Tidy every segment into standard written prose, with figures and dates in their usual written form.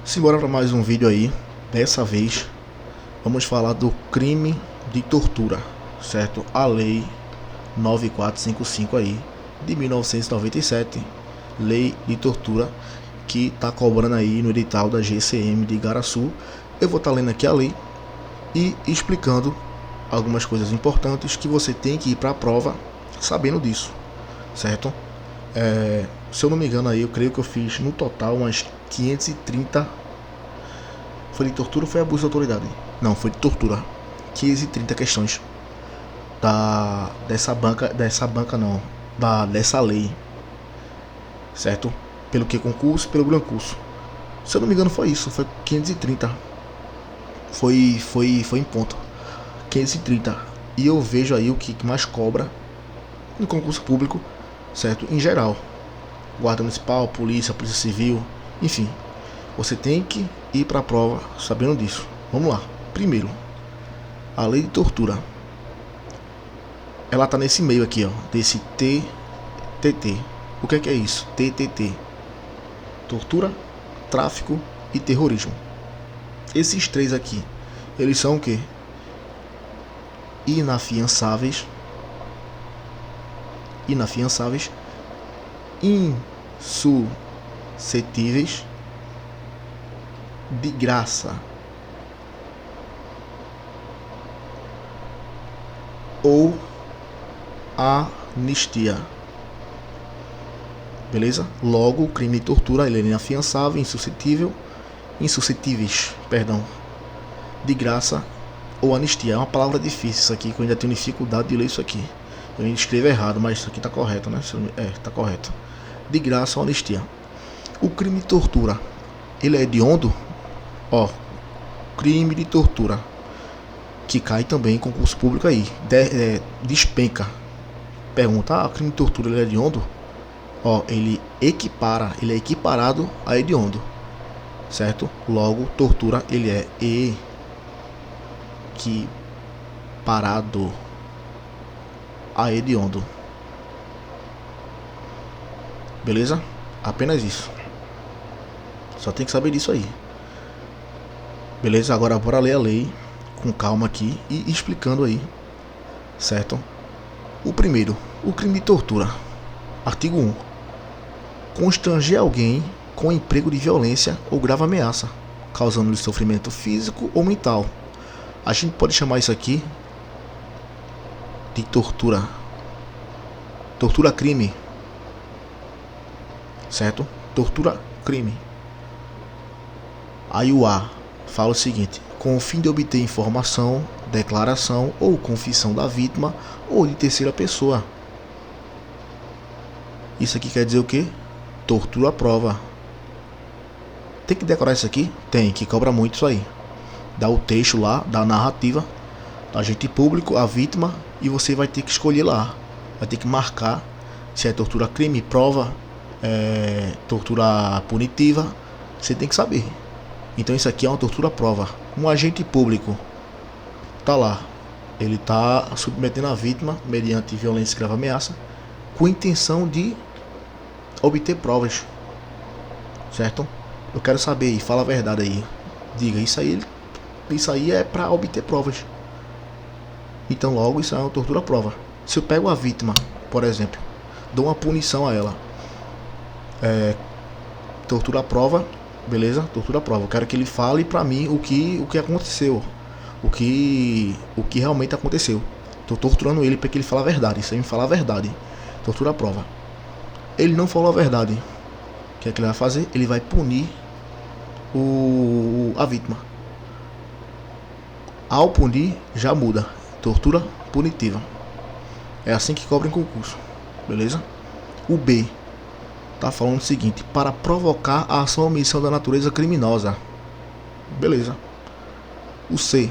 Simbora para mais um vídeo aí. Dessa vez vamos falar do crime de tortura, certo? A lei 9455 aí de 1997, lei de tortura, que tá cobrando aí no edital da GCM de Igaraçu. Eu vou estar lendo aqui a lei e explicando algumas coisas importantes que você tem que ir para a prova sabendo disso, certo? Se eu não me engano aí, eu creio que eu fiz no total umas 530. Foi de tortura ou foi abuso de autoridade? Não, foi de tortura. 530 questões dessa lei, certo? Pelo que concurso, pelo gran curso. Se eu não me engano foi isso, foi 530. Foi em ponto. 530. E eu vejo aí o que mais cobra no concurso público, certo? Em geral. Guarda Municipal, Polícia Civil, enfim. Você tem que ir para a prova sabendo disso. Vamos lá. Primeiro, a lei de tortura. Ela tá nesse meio aqui, ó, desse TTT. O que é isso? TTT. Tortura, tráfico e terrorismo. Esses três aqui, eles são o quê? Inafiançáveis, insuscetíveis de graça ou anistia. Beleza? Logo, o crime de tortura ele é inafiançável, insuscetíveis, de graça ou anistia. É uma palavra difícil isso aqui, que eu ainda tenho dificuldade de ler isso aqui. Eu ainda escrevo errado, mas isso aqui tá correto, né? Tá correto. De graça ou anistia. O crime de tortura, ele é hediondo? Ó, crime de tortura, que cai também em concurso público aí, despenca. Pergunta, crime de tortura ele é hediondo? Ó, ele é equiparado a hediondo, certo? Logo, tortura ele é equiparado a hediondo. Beleza? Apenas isso. Só tem que saber disso aí. Beleza? Agora bora ler a lei com calma aqui e explicando aí, certo? O primeiro, o crime de tortura. Artigo 1. Constranger alguém com emprego de violência ou grave ameaça, causando-lhe sofrimento físico ou mental. A gente pode chamar isso aqui de tortura. Tortura crime. Certo? Tortura crime. Aí o A fala o seguinte: com o fim de obter informação, declaração ou confissão da vítima ou de terceira pessoa. Isso aqui quer dizer o quê? Tortura à prova. Tem que decorar isso aqui? Tem, que cobra muito isso aí. Dá o texto lá, dá a narrativa, agente público, a vítima, e você vai ter que escolher lá. Vai ter que marcar se é tortura crime, prova, tortura punitiva. Você tem que saber. Então isso aqui é uma tortura à prova. Um agente público tá lá, ele tá submetendo a vítima mediante violência e grave ameaça, com intenção de obter provas, certo? Eu quero saber, e fala a verdade aí. Diga, isso aí é para obter provas. Então logo isso é uma tortura à prova. Se eu pego a vítima, por exemplo, dou uma punição a ela, tortura à prova, beleza? Tortura à prova. Eu quero que ele fale pra mim o que aconteceu, o que realmente aconteceu. Tô torturando ele para que ele fale a verdade. Isso aí me fala a verdade. Tortura à prova. Ele não falou a verdade. O que é que ele vai fazer? Ele vai punir a vítima. Ao punir, já muda. Tortura punitiva. É assim que cobra em concurso. Beleza? O B tá falando o seguinte: para provocar a ação ou omissão da natureza criminosa. Beleza. O C,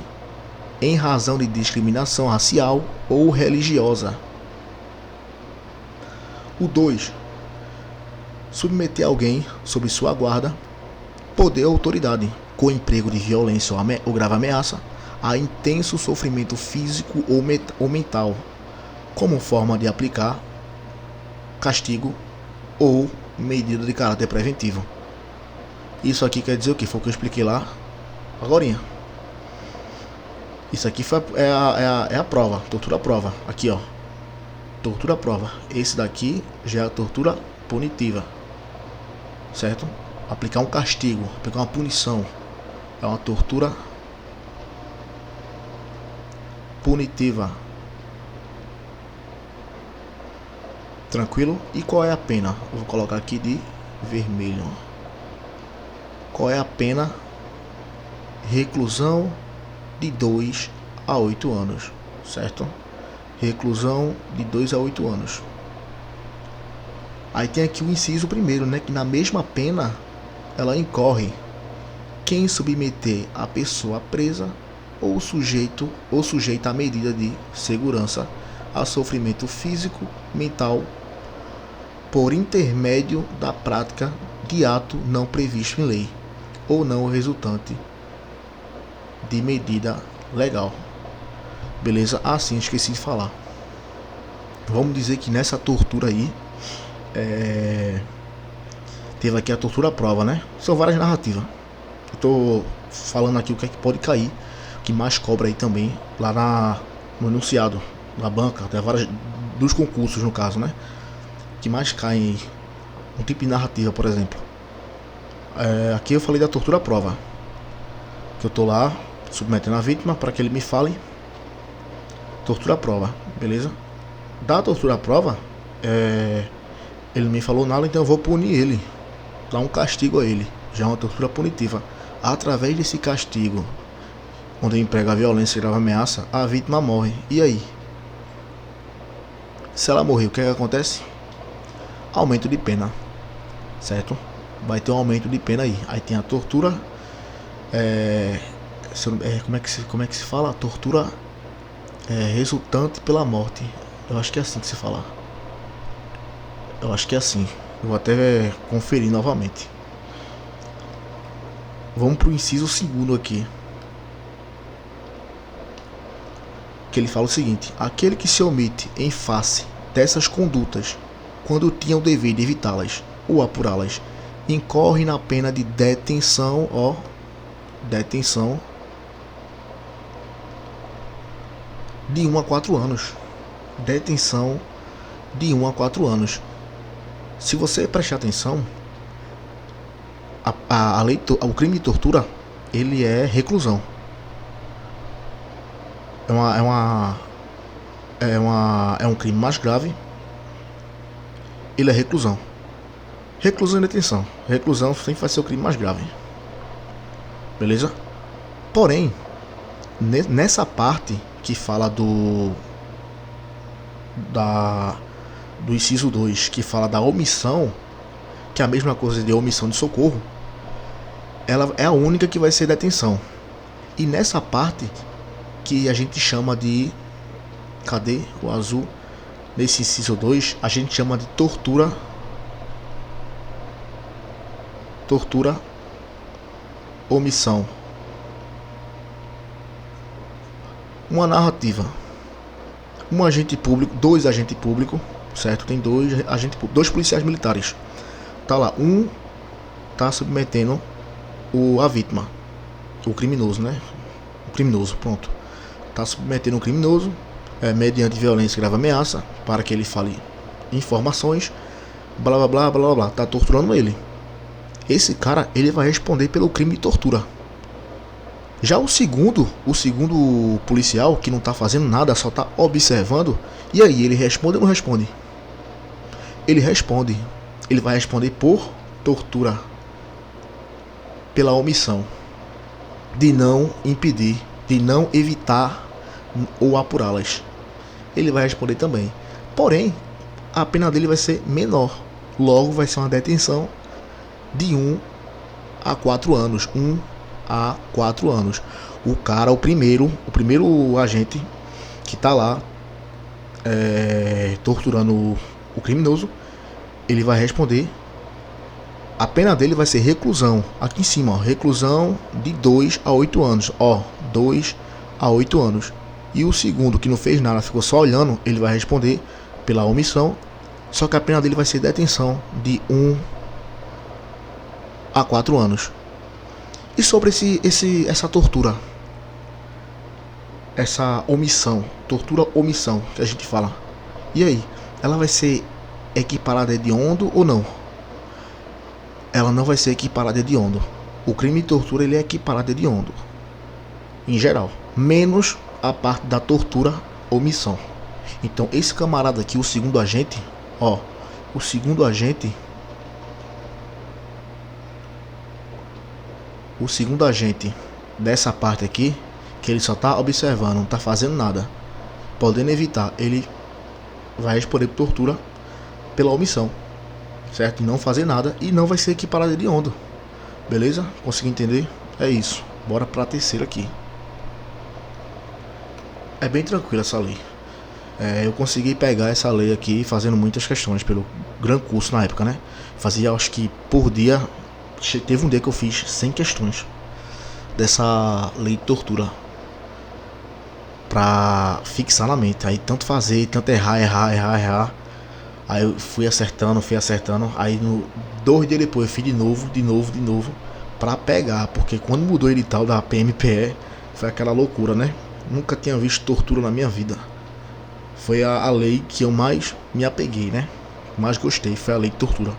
em razão de discriminação racial ou religiosa. O 2, submeter alguém sob sua guarda, poder ou autoridade, com emprego de violência ou grave ameaça, a intenso sofrimento físico ou mental, como forma de aplicar castigo ou medida de caráter preventivo. Isso aqui quer dizer o que? Foi o que eu expliquei lá agorinha. Isso aqui é a prova, tortura prova. Aqui, ó, tortura prova. Esse daqui já é a tortura punitiva, certo? Aplicar um castigo, aplicar uma punição, é uma tortura punitiva. Tranquilo? E qual é a pena? Eu vou colocar aqui de vermelho. Qual é a pena? Reclusão de 2 a 8 anos, certo? Reclusão de 2 a 8 anos. Aí tem aqui o inciso primeiro, né? Que na mesma pena ela incorre quem submeter a pessoa presa ou sujeito ou sujeita à medida de segurança a sofrimento físico, mental, por intermédio da prática de ato não previsto em lei ou não resultante de medida legal. Beleza? Sim, esqueci de falar. Vamos dizer que nessa tortura aí teve aqui a tortura à prova, né? São várias narrativas. Eu tô falando aqui o que é que pode cair, o que mais cobra aí também lá no enunciado, na banca, tem várias dos concursos no caso, né? Que mais cai um tipo de narrativa, por exemplo. Aqui eu falei da tortura à prova, que eu tô lá submetendo a vítima para que ele me fale. Tortura à prova, beleza? Da tortura à prova, ele me falou nada, então eu vou punir ele, dar um castigo a ele. Já é uma tortura punitiva. Através desse castigo, onde eu emprego a violência e grave ameaça, a vítima morre. E aí? Se ela morrer, o que é que acontece? Aumento de pena, certo? Vai ter um aumento de pena aí. Aí tem a tortura, como é que se fala? Tortura resultante pela morte. Eu acho que é assim que se fala. Eu acho que é assim. Eu vou até conferir novamente. Vamos pro inciso segundo aqui, que ele fala o seguinte: aquele que se omite em face dessas condutas, quando tinha o dever de evitá-las ou apurá-las, incorre na pena de detenção, detenção de 1 a 4 anos. Detenção de 1 a 4 anos. Se você prestar atenção, a lei, o crime de tortura, ele é reclusão. É um crime mais grave. Ele é reclusão. Reclusão e detenção. Reclusão sempre vai ser o crime mais grave. Beleza? Porém, nessa parte que fala do inciso 2, que fala da omissão, que é a mesma coisa de omissão de socorro, ela é a única que vai ser detenção. E nessa parte que a gente chama de, cadê o azul? Nesse inciso 2, a gente chama de tortura omissão. Uma narrativa. Um agente público, 2 agentes públicos, certo? Tem 2 agentes públicos, 2 policiais militares. Tá lá, um tá submetendo a vítima, o criminoso, né? O criminoso, pronto. Tá submetendo o criminoso mediante violência e grave ameaça para que ele fale informações, blá blá blá blá blá. Tá torturando ele. Esse cara, ele vai responder pelo crime de tortura. Já o segundo policial, que não tá fazendo nada, só tá observando, e aí, ele responde ou não responde? Ele responde. Ele vai responder por tortura, pela omissão de não impedir, de não evitar ou apurá-las. Ele vai responder também. Porém, a pena dele vai ser menor. Logo, vai ser uma detenção de 1 a 4 anos. 1 a 4 anos. O cara, o primeiro agente que tá lá torturando o criminoso, ele vai responder. A pena dele vai ser reclusão. Aqui em cima, ó, reclusão de 2 a 8 anos. 2 a 8 anos. E o segundo, que não fez nada, ficou só olhando, ele vai responder pela omissão. Só que a pena dele vai ser detenção de 1 a 4 anos. E sobre essa tortura, essa omissão, tortura omissão que a gente fala, e aí, ela vai ser equiparada a hediondo ou não? Ela não vai ser equiparada a hediondo. O crime de tortura ele é equiparado a hediondo, em geral, menos a parte da tortura omissão. Então esse camarada aqui, o segundo agente, ó, o segundo agente dessa parte aqui, que ele só tá observando, não tá fazendo nada, podendo evitar, ele vai responder por tortura pela omissão, certo? E não fazer nada, e não vai ser equiparado a hediondo. Beleza? Consegui entender? É isso. Bora pra terceira aqui. É bem tranquila essa lei. Eu consegui pegar essa lei aqui fazendo muitas questões pelo Gran Curso na época, né? Fazia, acho que por dia, teve um dia que eu fiz 100 questões dessa lei de tortura pra fixar na mente. Aí tanto fazer, tanto errar. Aí eu fui acertando. Aí no 2 dias depois eu fiz de novo pra pegar, porque quando mudou o edital da PMPE foi aquela loucura, né? Nunca tinha visto tortura na minha vida. Foi a lei que eu mais me apeguei, né? Mais gostei, foi a lei de tortura.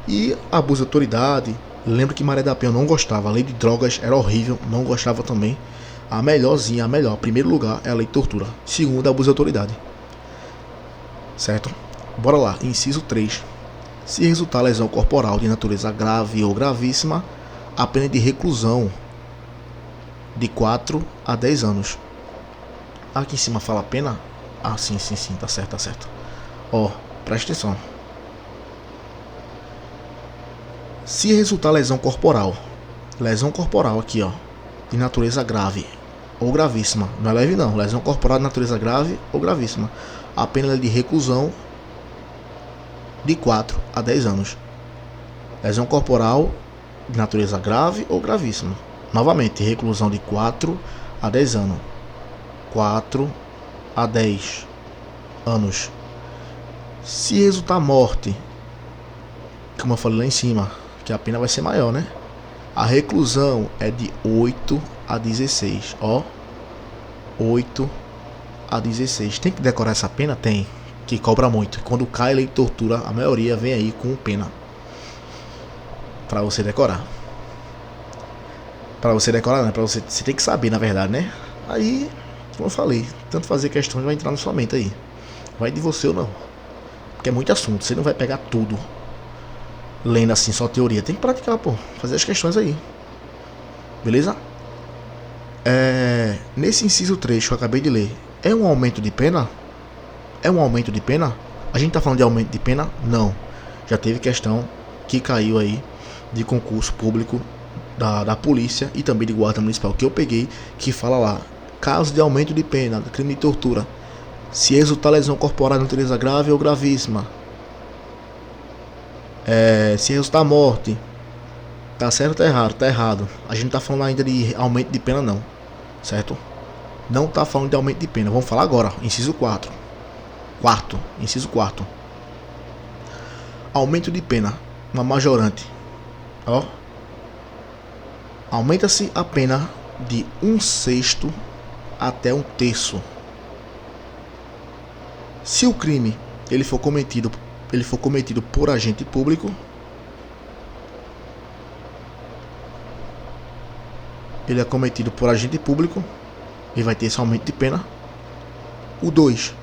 E abuso de autoridade, lembro que Maria da Penha eu não gostava. A lei de drogas era horrível, não gostava também. A melhorzinha, primeiro lugar é a lei de tortura. Segundo, abuso de autoridade. Certo? Bora lá, inciso 3. Se resultar lesão corporal de natureza grave ou gravíssima, a pena é de reclusão de 4 a 10 anos. Aqui em cima fala a pena? Ah, sim, tá certo. Ó, presta atenção. Se resultar lesão corporal aqui, ó, de natureza grave ou gravíssima, não é leve não, lesão corporal de natureza grave ou gravíssima, a pena é de reclusão de 4 a 10 anos. Lesão corporal de natureza grave ou gravíssima, novamente, reclusão de 4 a 10 anos. 4 a 10 anos. Se resultar morte, como eu falei lá em cima, que a pena vai ser maior, né? A reclusão é de 8 a 16. Ó, 8 a 16. Tem que decorar essa pena? Tem. Que cobra muito. Quando cai lei de tortura, a maioria vem aí com pena pra você decorar. Pra você decorar, não. Você tem que saber, na verdade, né? Aí, como eu falei, tanto fazer questões vai entrar na sua mente aí. Vai de você ou não. Porque é muito assunto. Você não vai pegar tudo lendo assim, só teoria. Tem que praticar, pô. Fazer as questões aí. Beleza? Nesse inciso 3 que eu acabei de ler, é um aumento de pena? É um aumento de pena? A gente tá falando de aumento de pena? Não. Já teve questão que caiu aí de concurso público da polícia e também de guarda municipal, que eu peguei, que fala lá: caso de aumento de pena, crime de tortura, se resultar lesão corporal de natureza grave ou gravíssima, se resultar morte, tá certo ou tá errado? Tá errado. A gente não tá falando ainda de aumento de pena não, certo? Não tá falando de aumento de pena. Vamos falar agora, inciso 4. Inciso 4. Aumento de pena, uma majorante. Ó, aumenta-se a pena de 1/6 até 1/3. Se o crime ele for cometido por agente público, ele é cometido por agente público e vai ter esse aumento de pena. O 2.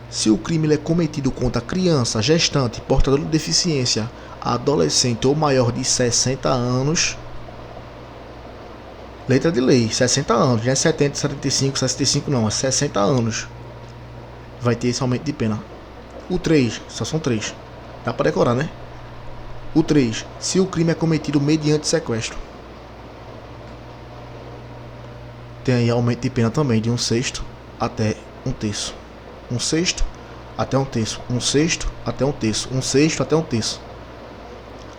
Se o crime ele é cometido contra criança, gestante, portador de deficiência, adolescente ou maior de 60 anos, letra de lei, 60 anos, não é 70, 75, 65 não, é 60 anos, vai ter esse aumento de pena. O 3, só são 3, dá para decorar, né? O 3, se o crime é cometido mediante sequestro, tem aí aumento de pena também de 1/6 até 1/3. 1/6 até 1/3. 1/6 até 1/3. 1/6 até 1/3.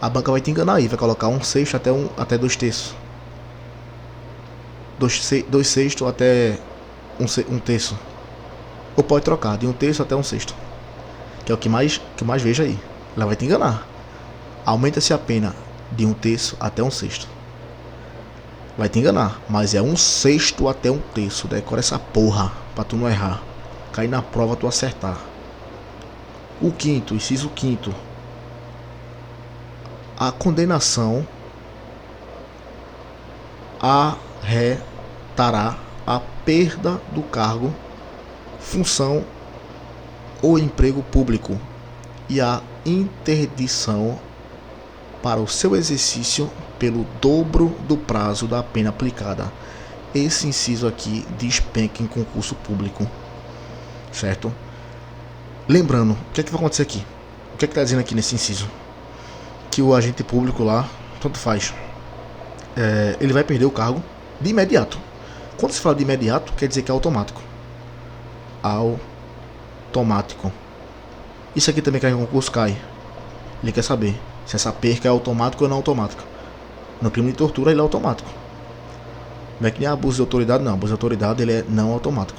A banca vai te enganar aí, vai colocar 1/6 até 2/3. 2/6 até 1/3. Ou pode trocar de 1/3 até 1/6, que é o que mais vejo aí. Ela vai te enganar. Aumenta-se a pena de 1/3 até 1/6. Vai te enganar, mas é 1/6 até 1/3. Decora essa porra pra tu não errar. Cair na prova tu acertar. O quinto, inciso quinto. A condenação arretará a perda do cargo, função ou emprego público e a interdição para o seu exercício pelo dobro do prazo da pena aplicada. Esse inciso aqui despenca em concurso público, certo? Lembrando, o que é que vai acontecer aqui? O que é que está dizendo aqui nesse inciso? Que o agente público lá, tanto faz, ele vai perder o cargo de imediato. Quando se fala de imediato, quer dizer que é automático. Automático. Isso aqui também cai em concurso, cai. Ele quer saber se essa perca é automática ou não automática. No crime de tortura ele é automático. Não é que nem abuso de autoridade, não. Abuso de autoridade ele é não automático.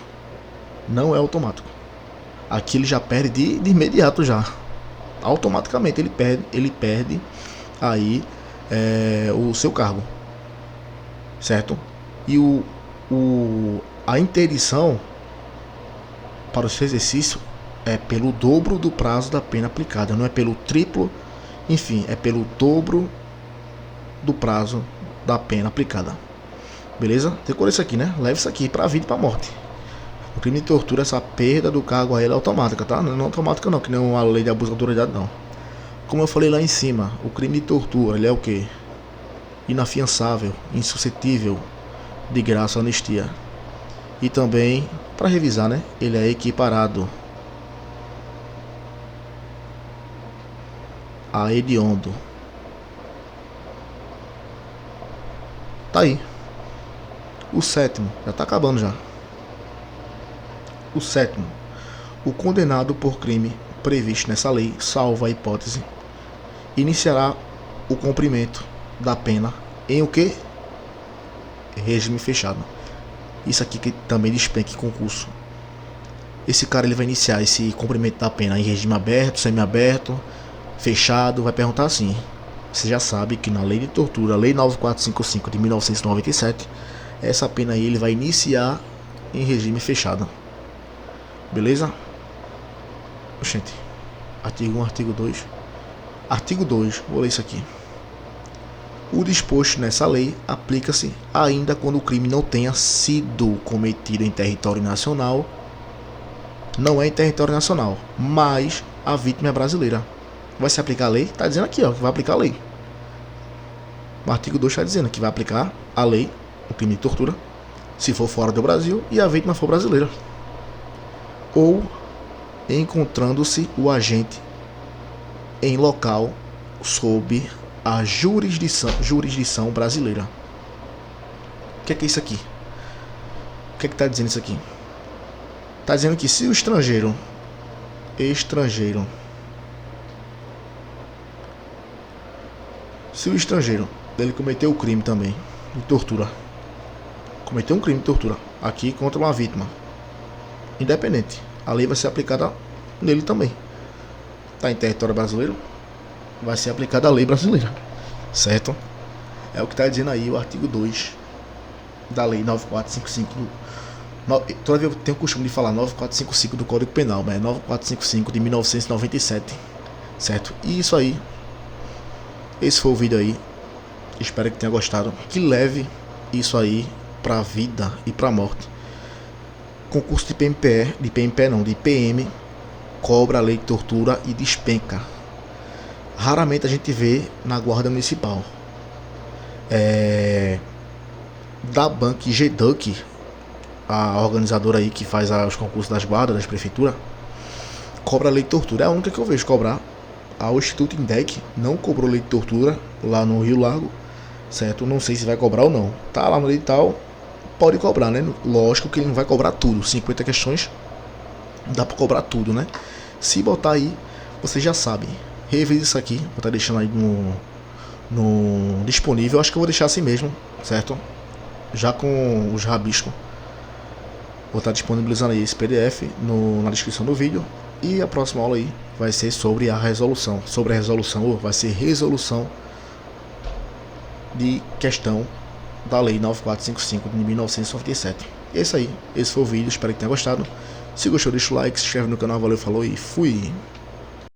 Não é automático. Aqui ele já perde de imediato já. Automaticamente ele perde aí o seu cargo. Certo? E a interdição para o seu exercício é pelo dobro do prazo da pena aplicada. Não é pelo triplo, enfim, é pelo dobro do prazo da pena aplicada. Beleza? Decora isso aqui, né? Leve isso aqui pra vida e pra morte. O crime de tortura, essa perda do cargo a ele é automática, tá? Não é automática não, que nem a lei de abuso de autoridade não. Como eu falei lá em cima, o crime de tortura, ele é o quê? Inafiançável, insuscetível de graça ou anistia. E também, para revisar, né? Ele é equiparado a hediondo. Tá aí. O sétimo, já tá acabando já. O sétimo, o condenado por crime previsto nessa lei, salvo a hipótese, iniciará o cumprimento da pena em o que? Regime fechado. Isso aqui que também despenca em concurso. Esse cara ele vai iniciar esse cumprimento da pena em regime aberto, semiaberto, fechado. Vai perguntar assim. Você já sabe que na lei de tortura, lei 9455 de 1997, essa pena aí ele vai iniciar em regime fechado. Beleza? Gente, artigo 1, artigo 2. Artigo 2, vou ler isso aqui. O disposto nessa lei aplica-se ainda quando o crime não tenha sido cometido em território nacional. Não é em território nacional, mas a vítima é brasileira. Vai se aplicar a lei? Está dizendo aqui, ó, que vai aplicar a lei. O artigo 2 está dizendo que vai aplicar a lei, o crime de tortura, se for fora do Brasil e a vítima for brasileira. Ou encontrando-se o agente em local sob a jurisdição brasileira. O que é isso aqui? O que é que está dizendo isso aqui? Está dizendo que se o estrangeiro ele cometeu o crime também de tortura, cometeu um crime de tortura aqui contra uma vítima, independente, a lei vai ser aplicada nele também. Está em território brasileiro, vai ser aplicada a lei brasileira, certo? É o que está dizendo aí o artigo 2 da lei 9455 toda vez eu tenho o costume de falar 9455 do Código Penal, mas é 9455 de 1997, certo? E isso aí, esse foi o vídeo aí, espero que tenha gostado, que leve isso aí pra vida e pra morte. Concurso de de PM, cobra a lei de tortura e despenca. Raramente a gente vê na guarda municipal. Da Bank GDUC, a organizadora aí que faz os concursos das guardas, das prefeituras, cobra a lei de tortura. É a única que eu vejo cobrar. A Instituto INDEC não cobrou lei de tortura lá no Rio Largo, certo? Não sei se vai cobrar ou não. Tá lá no edital, pode cobrar, né? Lógico que ele não vai cobrar tudo. 50 questões, dá pra cobrar tudo, né? Se botar aí, você já sabe. Revise isso aqui, vou estar deixando aí no disponível. Acho que eu vou deixar assim mesmo, certo? Já com os rabiscos. Vou estar disponibilizando aí esse PDF na descrição do vídeo. E a próxima aula aí vai ser sobre a resolução. Vai ser resolução de questão da Lei 9455 de 1997. É isso aí, esse foi o vídeo, espero que tenha gostado. Se gostou, deixa o like, se inscreve no canal, valeu, falou e fui!